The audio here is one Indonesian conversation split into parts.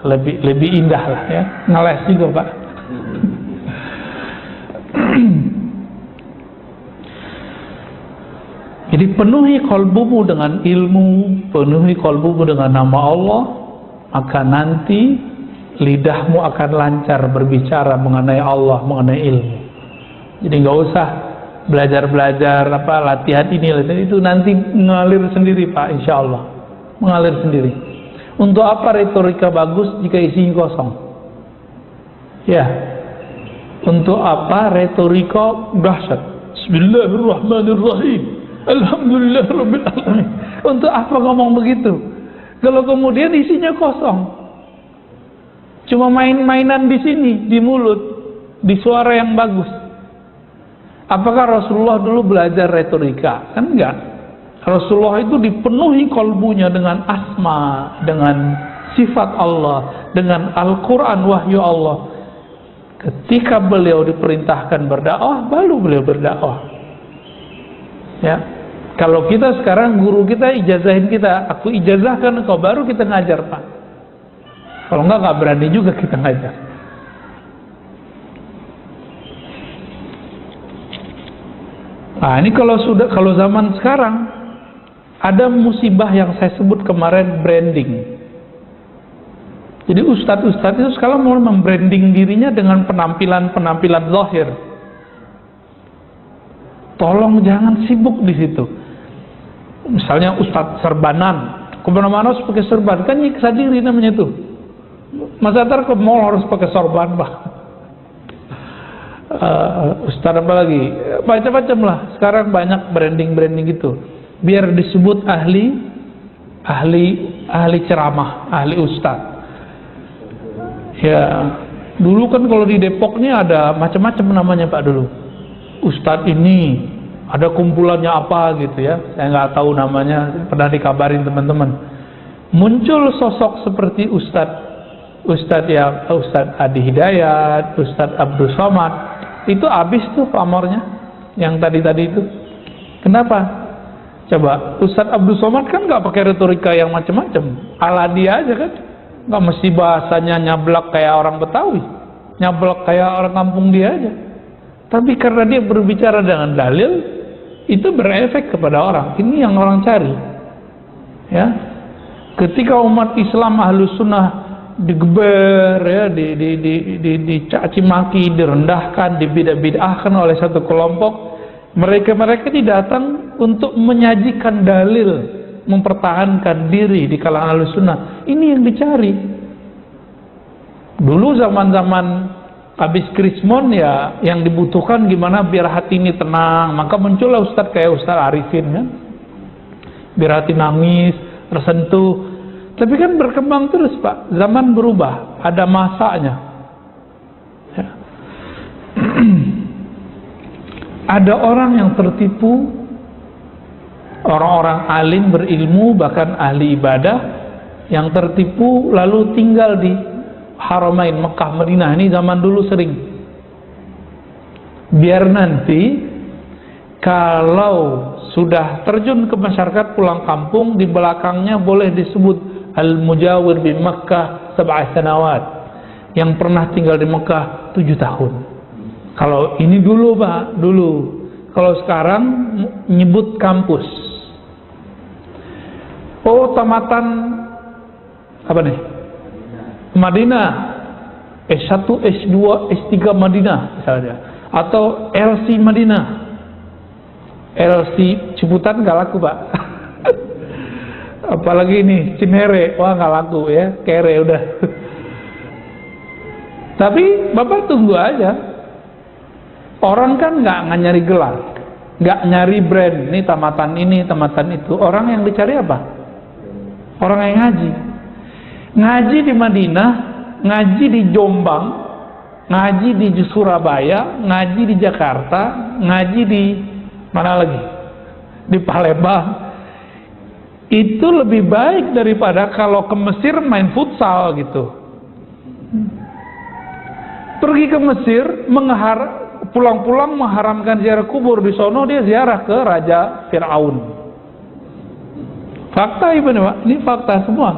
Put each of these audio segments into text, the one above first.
lebih indah lah ya, ngeles juga Pak. Jadi penuhi kalbumu dengan ilmu, penuhi kalbumu dengan nama Allah, maka nanti lidahmu akan lancar berbicara mengenai Allah, mengenai ilmu. Jadi nggak usah belajar latihan ini, latihan itu, nanti mengalir sendiri Pak, insya Allah mengalir sendiri. Untuk apa retorika bagus jika isinya kosong? Ya, untuk apa retorika dahsyat? Bismillahirrahmanirrahim. Alhamdulillahirabbil alamin. Untuk apa ngomong begitu? Kalau kemudian isinya kosong, cuma main-mainan di sini, di mulut, di suara yang bagus. Apakah Rasulullah dulu belajar retorika? Kan enggak. Rasulullah itu dipenuhi kalbunya dengan asma, dengan sifat Allah, dengan Al-Quran, wahyu Allah. Ketika beliau diperintahkan berdakwah, baru beliau berdakwah. Ya, kalau kita sekarang guru kita ijazahin kita, aku ijazahkan engkau, baru kita ngajar Pak. Kalau nggak berani juga kita ngajar. Nah ini kalau zaman sekarang ada musibah yang saya sebut kemarin, branding. Jadi ustadz-ustadz itu sekarang mau membranding dirinya dengan penampilan zahir. Tolong jangan sibuk di situ. Misalnya Ustadz serbanan, kemana-mana harus pakai serban, kan nyiksa diri namanya itu. Masa ntar ke mall harus pakai sorban Pak. Ustadz apa lagi? Macam-macam lah. Sekarang banyak branding gitu. Biar disebut ahli ceramah, ahli ustadz. Ya, dulu kan kalau di Depok ini ada macam-macam namanya Pak dulu. Ustadz ini ada kumpulannya apa gitu ya, saya nggak tahu namanya, pernah dikabarin teman-teman. Muncul sosok seperti Ustadz Adi Hidayat, Ustadz Abdul Somad, itu habis tuh pamornya yang tadi itu. Kenapa? Coba Ustadz Abdul Somad kan nggak pakai retorika yang macam-macam, ala dia aja kan, nggak mesti bahasanya nyablak kayak orang Betawi, nyablak kayak orang kampung dia aja. Tapi karena dia berbicara dengan dalil, itu berefek kepada orang. Ini yang orang cari. Ya, ketika umat Islam Ahlus Sunnah digeber, ya, dicaci maki, direndahkan, dibidah-bidahkan oleh satu kelompok, mereka ini datang untuk menyajikan dalil, mempertahankan diri di kalangan Ahlus Sunnah. Ini yang dicari. Dulu zaman-zaman habis Krismon ya, yang dibutuhkan gimana biar hati ini tenang, maka muncullah ustadz kayak Ustadz Arifin kan, biar hati nangis, tersentuh. Tapi kan berkembang terus Pak, zaman berubah, ada masanya ya. Ada orang yang tertipu, orang-orang alim berilmu, bahkan ahli ibadah yang tertipu lalu tinggal di Haramain, Mekah, Madinah. Ini zaman dulu sering. Biar nanti kalau sudah terjun ke masyarakat pulang kampung, di belakangnya boleh disebut Al-Mujawir di Mekah 7 sanawat, yang pernah tinggal di Mekah 7 tahun. Kalau ini dulu Pak, dulu. Kalau sekarang nyebut kampus. Oh, tamatan apa nih? Madinah, S1, S2, S3 Madinah misalnya, atau LC Madinah. LC Ciputan nggak laku Pak. Apalagi ini Cinere, wah nggak laku ya, kere udah. Tapi Bapak tunggu aja. Orang kan nggak nyari gelar, nggak nyari brand, ini tamatan itu. Orang yang dicari apa? Orang yang ngaji. Ngaji di Madinah, ngaji di Jombang, ngaji di Surabaya, ngaji di Jakarta, ngaji di mana lagi? Di Palembang. Itu lebih baik daripada kalau ke Mesir main futsal gitu. Pergi ke Mesir, pulang-pulang mengharamkan ziarah kubur, di sono dia ziarah ke Raja Fir'aun. Fakta ini Pak, ini fakta semua.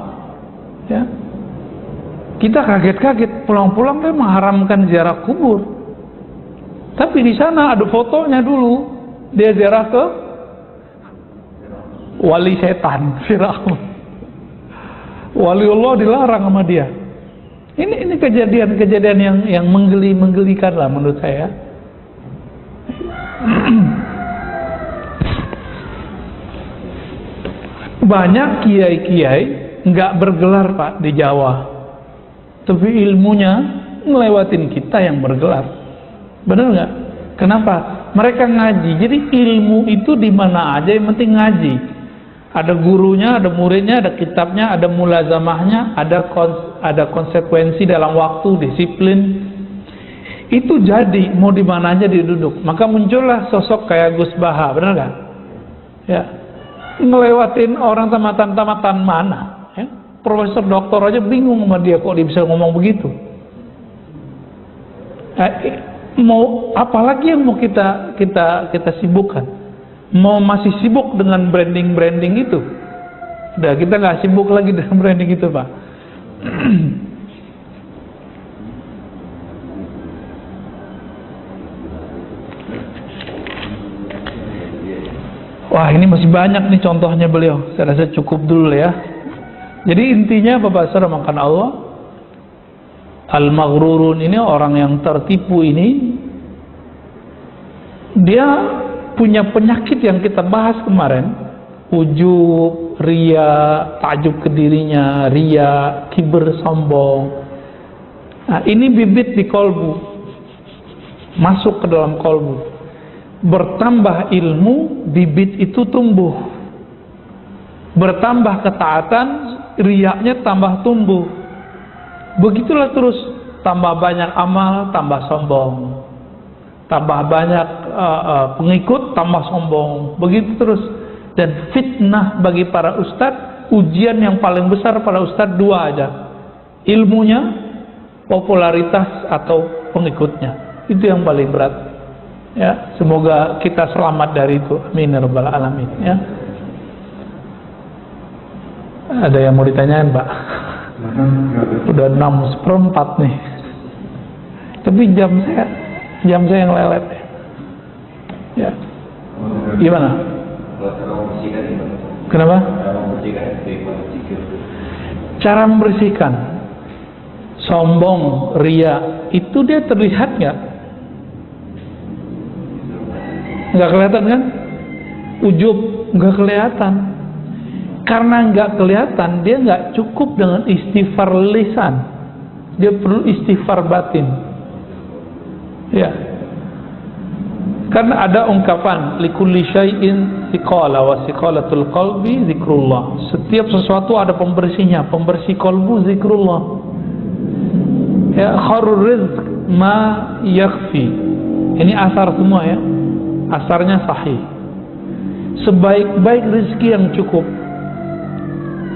Ya. Kita kaget-kaget, pulang-pulang dia mengharamkan ziarah kubur. Tapi di sana ada fotonya dulu, dia ziarah ke wali setan, Firaun. Waliullah dilarang sama dia. Ini kejadian-kejadian yang menggelikan lah menurut saya. Banyak kiai-kiai nggak bergelar Pak di Jawa, tapi ilmunya ngelewatin kita yang bergelar. Benar nggak? Kenapa? Mereka ngaji. Jadi ilmu itu di mana aja yang penting ngaji. Ada gurunya, ada muridnya, ada kitabnya, ada mulazamahnya, ada konsekuensi dalam waktu, disiplin. Itu jadi mau di mana aja dia duduk. Maka muncullah sosok kayak Gus Baha, benar nggak? Ya, ngelewatin orang tamatan mana? Ya? Profesor doktor aja bingung sama dia kok dia bisa ngomong begitu. Mau apalagi yang mau kita sibukkan? Mau masih sibuk dengan branding itu? Udah kita nggak sibuk lagi dengan branding itu Pak. Wah ini masih banyak nih contohnya beliau. Saya rasa cukup dulu ya. Jadi intinya Bapak Saudara makan Allah, al-maghrurun ini orang yang tertipu ini, dia punya penyakit yang kita bahas kemarin, ujub, riya, takjub ke dirinya, riya, kibir, sombong. Nah, ini bibit di kolbu, masuk ke dalam kolbu. Bertambah ilmu, bibit itu tumbuh. Bertambah ketaatan, riyaknya tambah tumbuh. Begitulah terus, tambah banyak amal, tambah sombong. Tambah banyak pengikut, tambah sombong. Begitu terus. Dan fitnah bagi para ustadz, ujian yang paling besar para ustadz dua aja. Ilmunya, popularitas atau pengikutnya. Itu yang paling berat. Ya, semoga kita selamat dari itu. Amin ya rabbal alamin. Ya. Ada yang mau ditanyain, Pak? Udah 6:04 nih. Tapi jam saya yang lelet. Ya. Gimana? Kenapa? Cara membersihkan sombong, ria, itu dia terlihat nggak? Nggak kelihatan kan? Ujub nggak kelihatan. Karena nggak kelihatan, dia nggak cukup dengan istighfar lisan. Dia perlu istighfar batin. Ya. Karena ada ungkapan likulli syai'in siqala wa siqalatul qalbi zikrullah. Setiap sesuatu ada pembersihnya. Pembersih kalbu zikrullah. Ya, kharur rizq ma yakhfi. Ini asar semua ya. Asarnya sahih. Sebaik-baik rezeki yang cukup.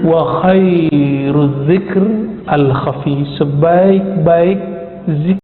Wa khairuz zikr al-khafi. Sebaik-baik zikr